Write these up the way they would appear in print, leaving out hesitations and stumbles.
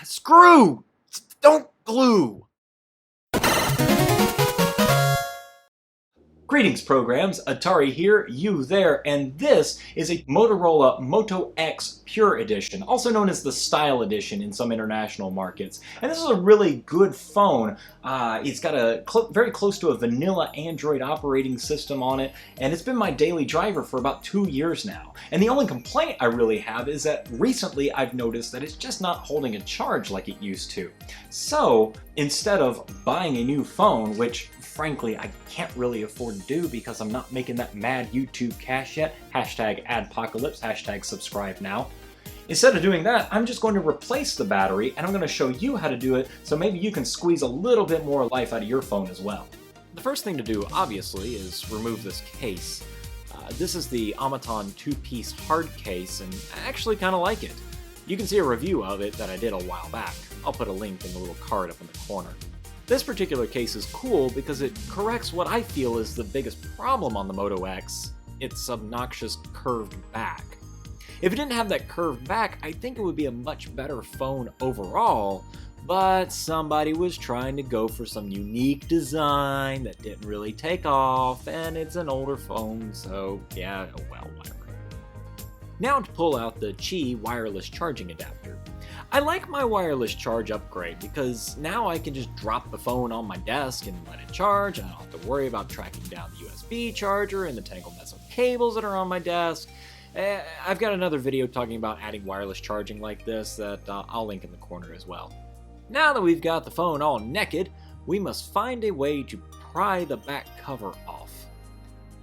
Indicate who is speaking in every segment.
Speaker 1: Screw! Don't glue! Greetings, programs. Atari here, you there, and this is a Motorola Moto X Pure Edition, also known as the Style Edition in some international markets. And this is a really good phone. It's got a very close to a vanilla Android operating system on it, and it's been my daily driver for about 2 years now. And the only complaint I really have is that recently I've noticed that it's just not holding a charge like it used to. So, instead of buying a new phone, which frankly I can't really afford to do because I'm not making that mad YouTube cash yet, hashtag adpocalypse, hashtag subscribe now. Instead of doing that, I'm just going to replace the battery, and I'm going to show you how to do it so maybe you can squeeze a little bit more life out of your phone as well. The first thing to do, obviously, is remove this case. This is the Automaton 2-piece hard case, and I actually kind of like it. You can see a review of it that I did a while back. I'll put a link in the little card up in the corner. This particular case is cool because it corrects what I feel is the biggest problem on the Moto X, its obnoxious curved back. If it didn't have that curved back, I think it would be a much better phone overall, but somebody was trying to go for some unique design that didn't really take off, and it's an older phone, so yeah, well, whatever. Now to pull out the Qi wireless charging adapter. I like my wireless charge upgrade because now I can just drop the phone on my desk and let it charge. I don't have to worry about tracking down the USB charger and the tangled mess of cables that are on my desk. I've got another video talking about adding wireless charging like this that I'll link in the corner as well. Now that we've got the phone all naked, we must find a way to pry the back cover off.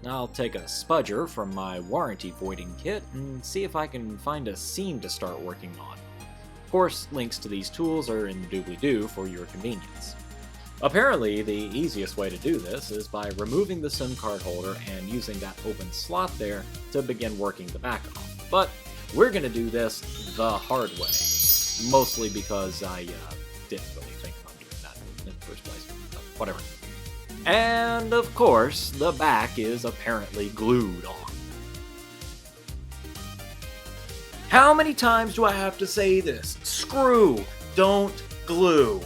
Speaker 1: I'll take a spudger from my warranty voiding kit and see if I can find a seam to start working on. Of course, links to these tools are in the doobly-doo for your convenience. Apparently, the easiest way to do this is by removing the SIM card holder and using that open slot there to begin working the back off. But we're going to do this the hard way, mostly because I didn't really think about doing that in the first place. So, whatever. And of course, the back is apparently glued on. How many times do I have to say this? Screw, don't glue.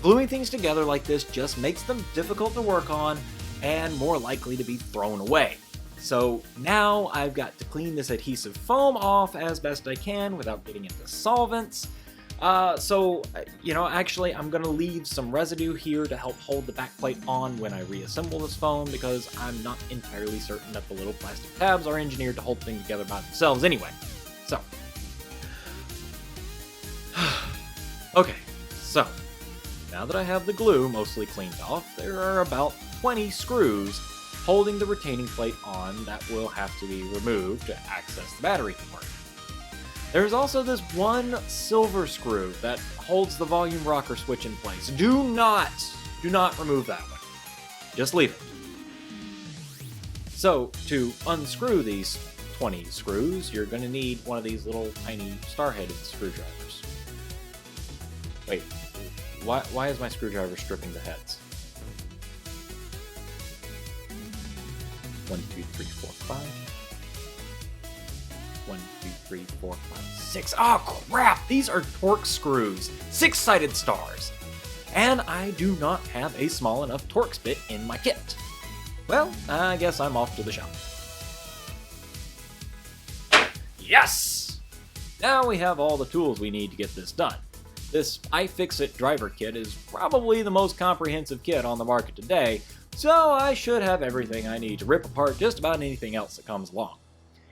Speaker 1: Gluing things together like this just makes them difficult to work on and more likely to be thrown away. So now I've got to clean this adhesive foam off as best I can without getting into solvents. Actually I'm gonna leave some residue here to help hold the backplate on when I reassemble this phone because I'm not entirely certain that the little plastic tabs are engineered to hold things together by themselves anyway. So, okay, so now that I have the glue mostly cleaned off, there are about 20 screws holding the retaining plate on that will have to be removed to access the battery port. There's also this one silver screw that holds the volume rocker switch in place. Do not remove that one. Just leave it. So, to unscrew these 20 screws, you're going to need one of these little tiny star-headed screwdrivers. Wait, why is my screwdriver stripping the heads? 1, 2, 3, 4, 5. 1, 2, 3, 4, 5, 6. Oh crap! These are Torx screws. 6-sided stars. And I do not have a small enough Torx bit in my kit. Well, I guess I'm off to the shop. Yes! Now we have all the tools we need to get this done. This iFixit driver kit is probably the most comprehensive kit on the market today, so I should have everything I need to rip apart just about anything else that comes along.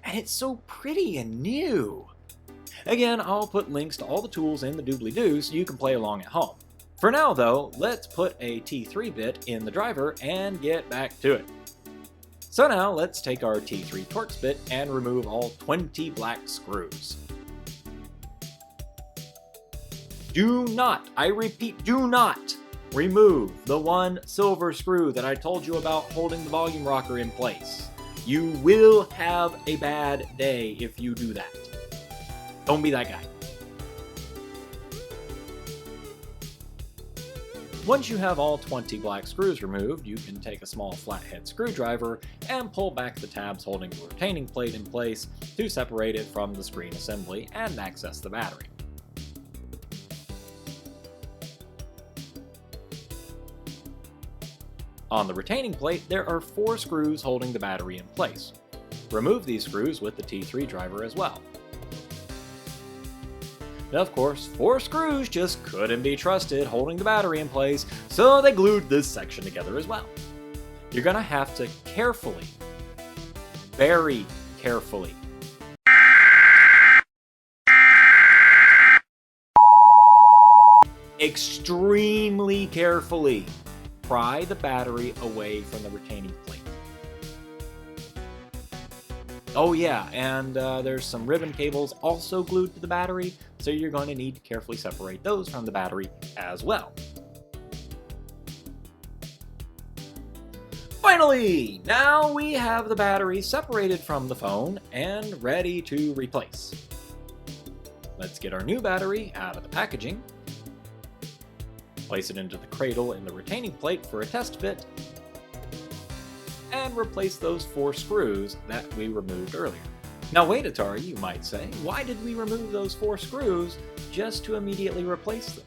Speaker 1: And it's so pretty and new! Again, I'll put links to all the tools in the doobly-doo so you can play along at home. For now though, let's put a T3 bit in the driver and get back to it. So now let's take our T3 Torx bit and remove all 20 black screws. Do not, I repeat, do not remove the one silver screw that I told you about holding the volume rocker in place. You will have a bad day if you do that. Don't be that guy. Once you have all 20 black screws removed, you can take a small flathead screwdriver and pull back the tabs holding the retaining plate in place to separate it from the screen assembly and access the battery. On the retaining plate, there are 4 screws holding the battery in place. Remove these screws with the T3 driver as well. Now, of course, 4 screws just couldn't be trusted holding the battery in place, so they glued this section together as well. You're gonna have to carefully, very carefully, extremely carefully pry the battery away from the retaining plate. Oh yeah, and there's some ribbon cables also glued to the battery, so you're going to need to carefully separate those from the battery as well. Finally, now we have the battery separated from the phone and ready to replace. Let's get our new battery out of the packaging, place it into the cradle in the retaining plate for a test fit, and replace those 4 screws that we removed earlier. Now wait, Atari, you might say, why did we remove those 4 screws just to immediately replace them?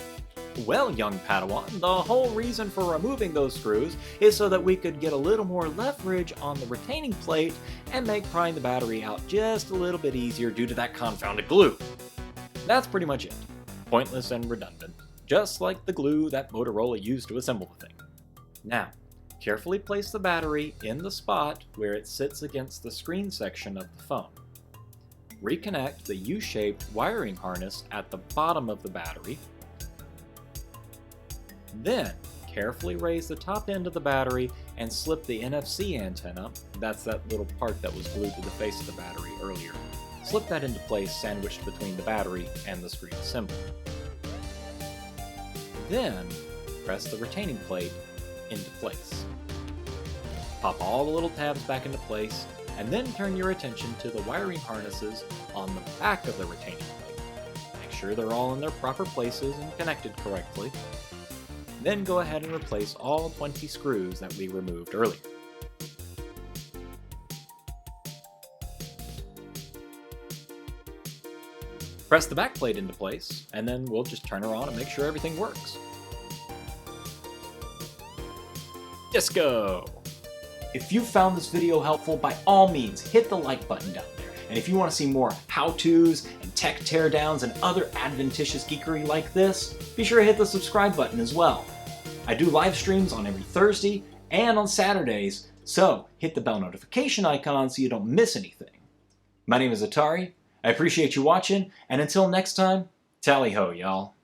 Speaker 1: Well, young Padawan, the whole reason for removing those screws is so that we could get a little more leverage on the retaining plate and make prying the battery out just a little bit easier due to that confounded glue. That's pretty much it. Pointless and redundant, just like the glue that Motorola used to assemble the thing. Now, carefully place the battery in the spot where it sits against the screen section of the phone. Reconnect the U-shaped wiring harness at the bottom of the battery. Then, carefully raise the top end of the battery and slip the NFC antenna, that's that little part that was glued to the face of the battery earlier. Slip that into place sandwiched between the battery and the screen assembly. Then, press the retaining plate into place. Pop all the little tabs back into place, and then turn your attention to the wiring harnesses on the back of the retaining plate. Make sure they're all in their proper places and connected correctly. Then go ahead and replace all 20 screws that we removed earlier. Press the back plate into place, and then we'll just turn her on and make sure everything works. Disco! If you found this video helpful, by all means, hit the like button down there. And if you want to see more how-tos and tech teardowns and other adventitious geekery like this, be sure to hit the subscribe button as well. I do live streams on every Thursday and on Saturdays, so hit the bell notification icon so you don't miss anything. My name is Atari, I appreciate you watching, and until next time, tally-ho, y'all.